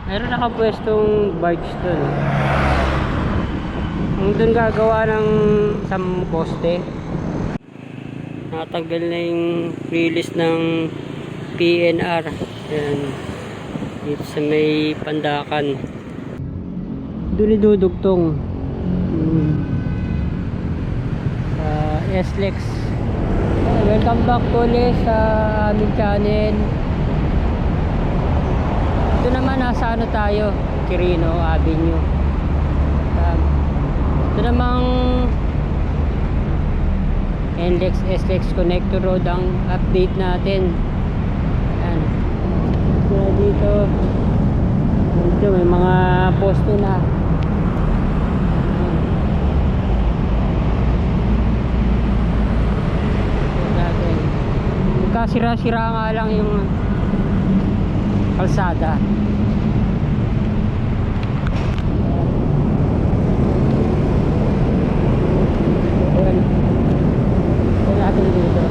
Meron nakapwestong bikes doon. Ang doon gagawa ng isang poste. Natanggal na yung release ng PNR. Yan. Dito sa may Pandakan. Doon idudugtong. Sa SLEX. Welcome back ulit sa aming channel. Ito naman nasa ano tayo, Quirino Avenue. Ito namang NLEX SLEX Connector Road ang update natin. Ayan. Kaya dito may mga poste na. Sira-sira nga lang yung kalsada. Ayan natin dito.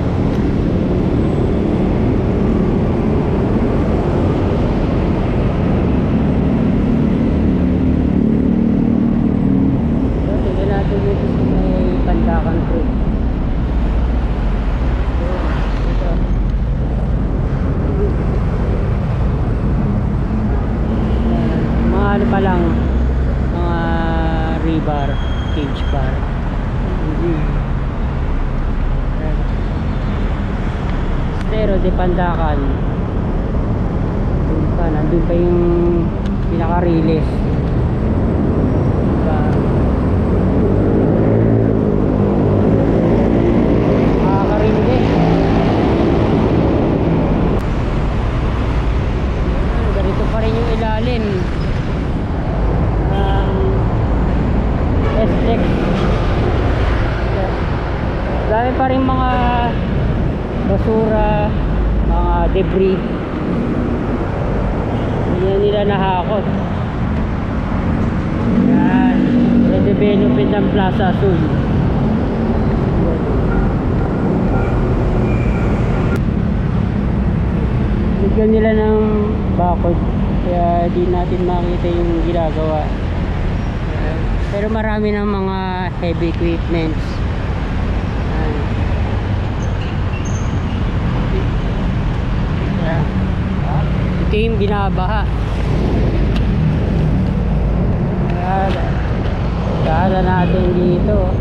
Tingnan natin dito sa may Pandakan Road. Ano pa lang, mga rebar, cage bar. Estero de Pandakan. Nandun pa yung pinaka-release. Nakakarinig. Ganito pa rin yung ilalim. SLEX. Dami pa rin mga basura, mga debris. Hindi na nila nahakot. Yan. Redevelopment ng Plaza Azul. Bigyan nila ng bakod. Kaya di natin makita yung ginagawa. Pero marami ng mga heavy equipments. Ito yung binabaha. Kala natin dito.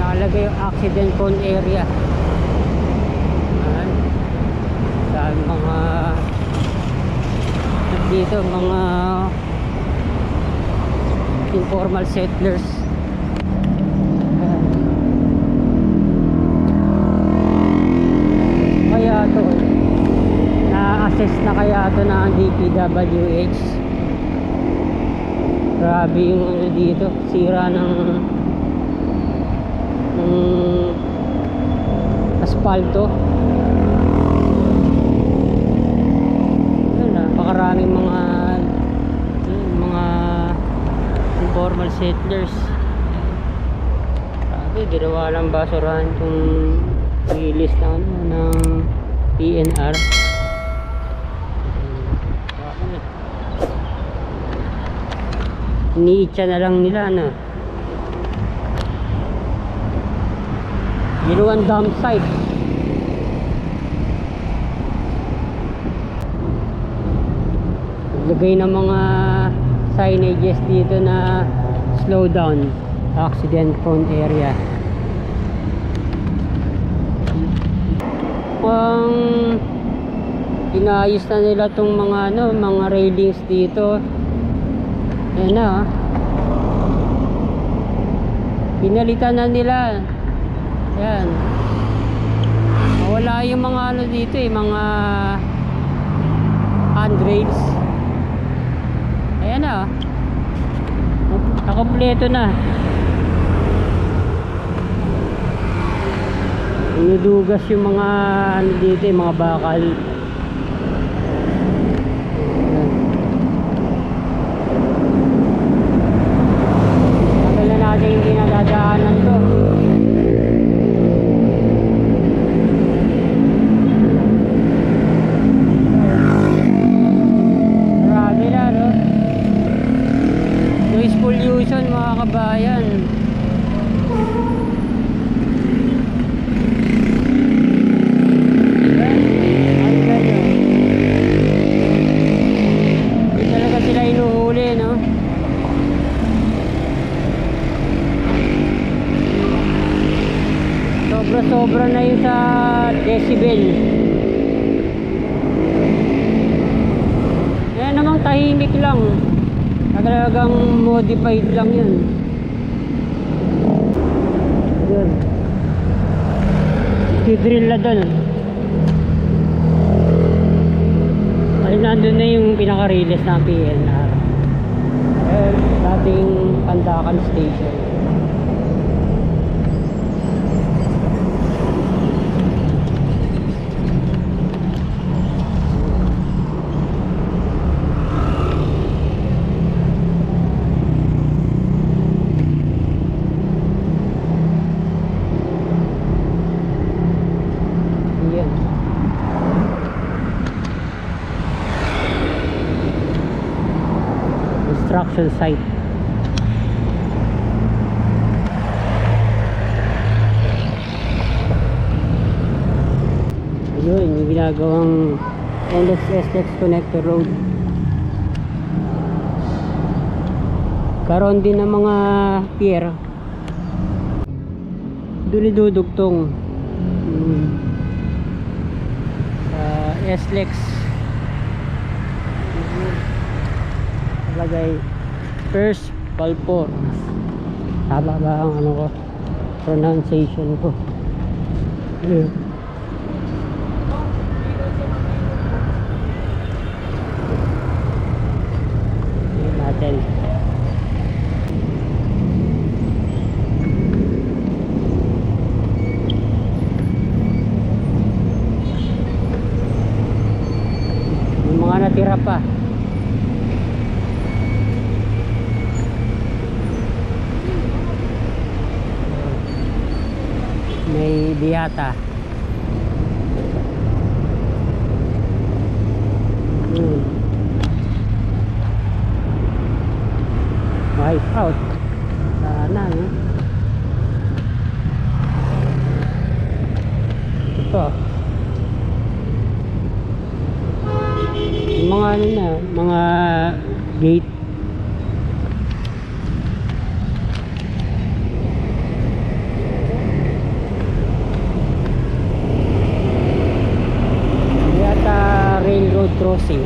Nakalagay yung accident prone area. Mga dito mga informal settlers. Kaya to na-assess na kaya to ng DPWH. Grabe yung ano dito, sira ng asfalto. Napakaraming mga informal settlers. Sabi, ginawa lang basurahan itong release na ng PNR. Iniitsa na lang nila na ginawang dump site. Lagay ng mga signages dito na slow down, accident prone area. Inaayos na nila tong mga mga railings dito. Ayan na. Pinalitan na nila. Ayan. Wala yung mga dito mga handrails. Ayan na. Nakampleto na. Inudugas yung mga dito, yung mga bakal. Tagal na natin hindi nadadaanan sobra na yun sa decibel. Ayan namang tahimik lang, talagang modified lang yun. Yun, i-drill na dun. Ay, nandun na yung pinaka-release ng PNR. Dating Pandakan Station. Yan. Construction site. Yun, yung ginagawang NLEX Connector Road. Karoon din ng mga pier. Doon idudugtong sa SLEX. Lagay First Palpor. Tama ba ang ano ko? Pronunciation ko. Natin. Yung mga natira pa. May biyata. Wipe out. Sana, no? Ito. Yung mga ano na, mga gate. Biyata railroad crossing.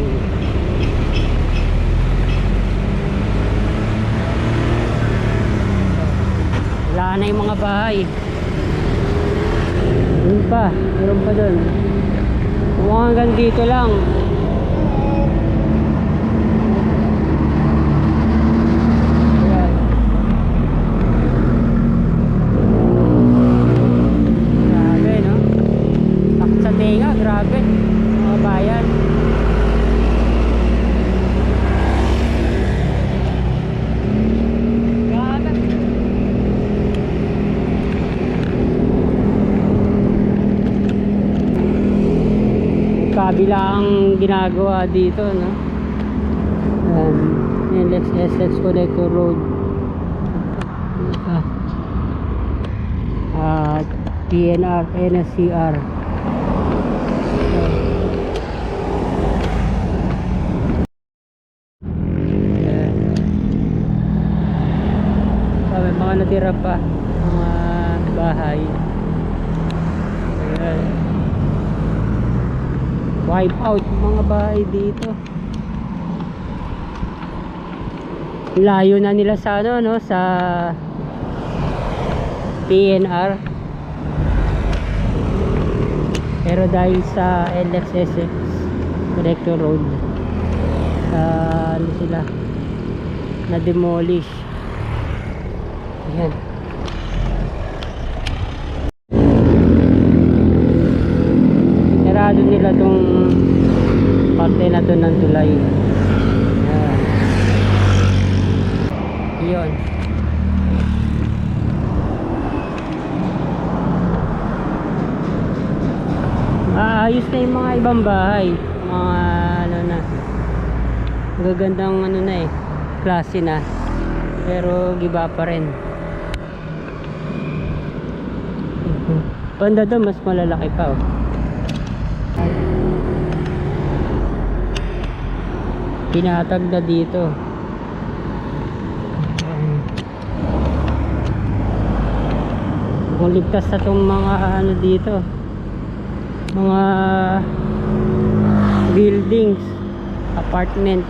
Wala na yung mga bahay. Yun pa, meron pa dun. Kung hanggang dito lang. Ayan. Grabe, no? Sakit sa tenga, grabe. Mga bayan. Kabila ang ginagawa dito, no? SLEX Connector Road. PNR, NSCR. May mga natira pa mga bahay. Ayan. Wipe out mga bahay dito. Layo na nila sa ano, no, sa PNR. Pero dahil sa LXSX Connector Road, ano sila, na demolish. Ayan. Sarado nila tong parte na to ng tulay. Ayan. Yun. Ayos na yung mga ibang bahay. Mga ano na, gagandang ano na eh, klase na. Pero giba pa rin. Banda doon mas malalaki pa, oh. Pinatag na dito. Kung ligtas na itong mga ano dito, mga buildings, apartment.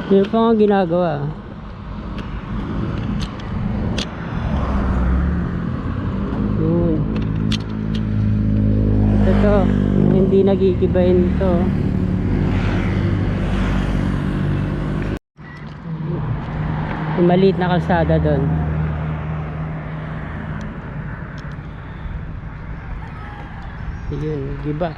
Hindi pa nga ginagawa. Yun. Ito, hindi nagigibahin ito. Yung maliit na kalsada doon. Yun, giba.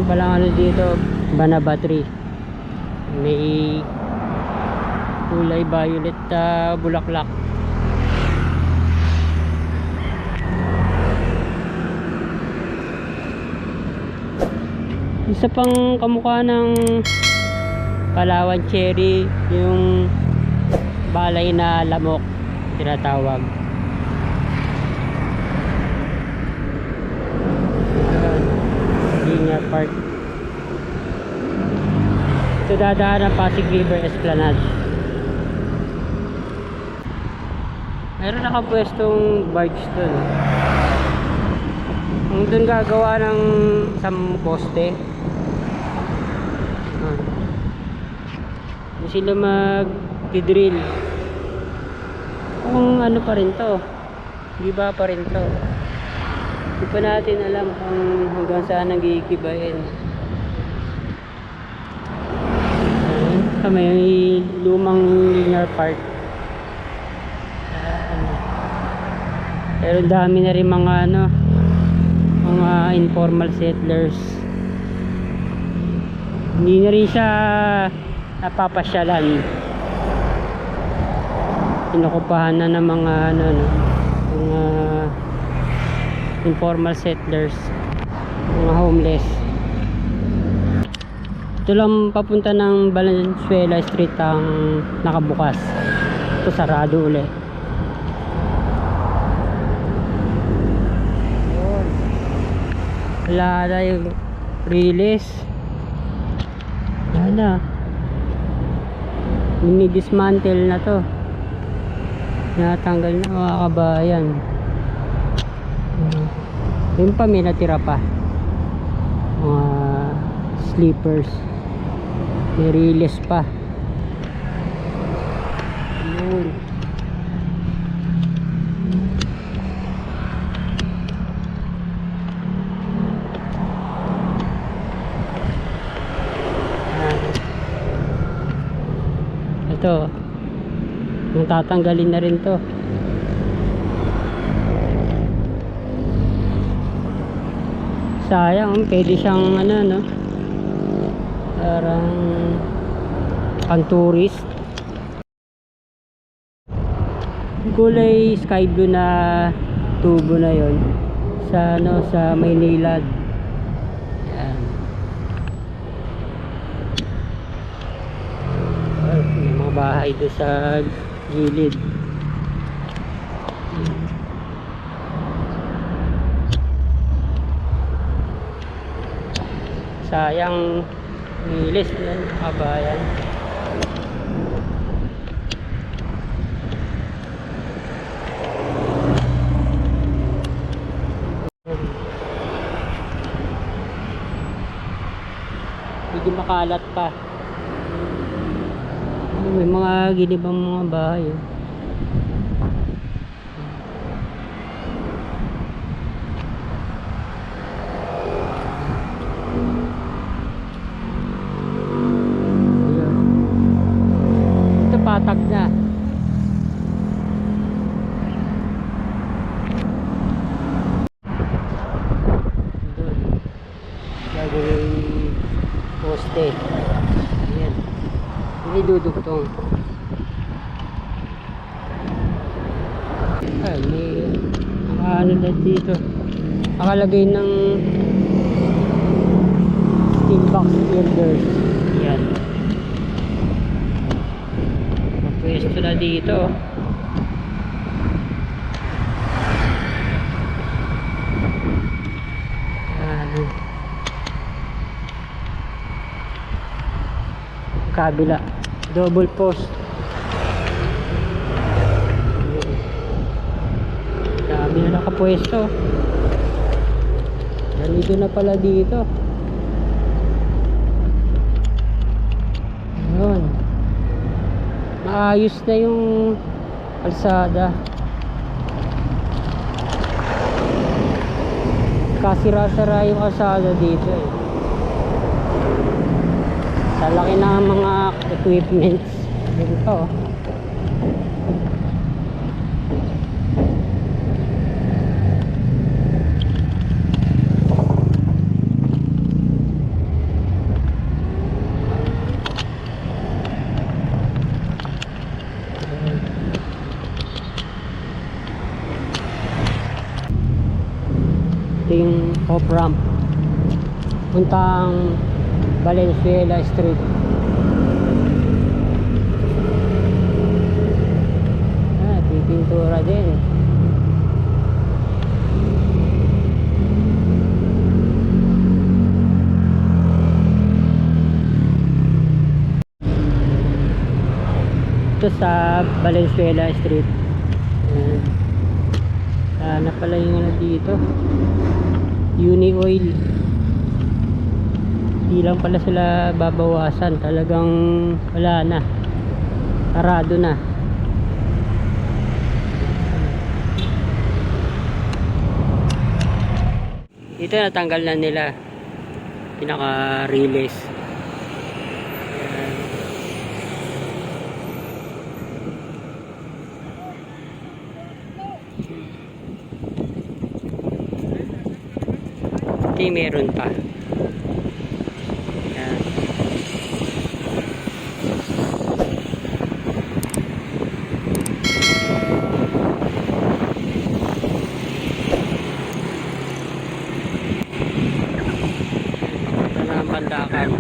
Palang ano dito, banaba tree, may kulay violet bulaklak. Isa pang kamukha ng Palawan cherry, yung balay na lamok tinatawag. Linear Park. Ito dadaan ng Pasig River Esplanade. Meron nakapwestong barge doon. Kung doon gagawa ng isang poste, hindi sila mag-drill. Kung ano pa rin to, giba pa rin to. Hindi pa natin alam kung hanggang saan nagigibahin. May lumang linear park. Pero dami na rin mga ano, mga informal settlers. Hindi na rin siya napapasyalan. Pinukupahan na ng mga ano, mga informal settlers, mga homeless. Ito lang papunta ng Valenzuela Street ang nakabukas. Ito sarado ulit. Wala na yung release. Wala na. Dinidismantle na to. Natanggal na mga kabayan. Yun pa, may natira pa. Mga sleepers. May release pa. Yun. Ito. Yung tatanggalin na rin to. Sayang, pwede siyang ano, no? Parang pang tourist. Kulay sky blue na tubo na yon sa ano, sa Maynilad. Yan. May mga bahay doon sa gilid. Sayang nilis yan, kabayan. Hindi makalat pa. May mga ginibang mga bahay. Patag na. Doon. Gagawin poste. Ayan. Hindi dudugtong. Ay, may ano na dito. Nakalagay ng steel box builders. Ayan. pwesto na dito. Ano, kabila, double post. Dami na nakapwesto. Ganito na pala dito. Ayun, maayos na yung kalsada. Kasira-sira yung kalsada dito eh. Sa laki ng mga equipments dito. Ito yung off ramp puntang Valenzuela Street. Pipintura din. Ito sa Valenzuela Street. Sana pala yung ano dito, Uni Oil. Di lang pala sila babawasan, talagang wala na, sarado na. Dito natanggal na nila pinaka relays. Ito meron pa. Yan. Ito na ang Pandakan.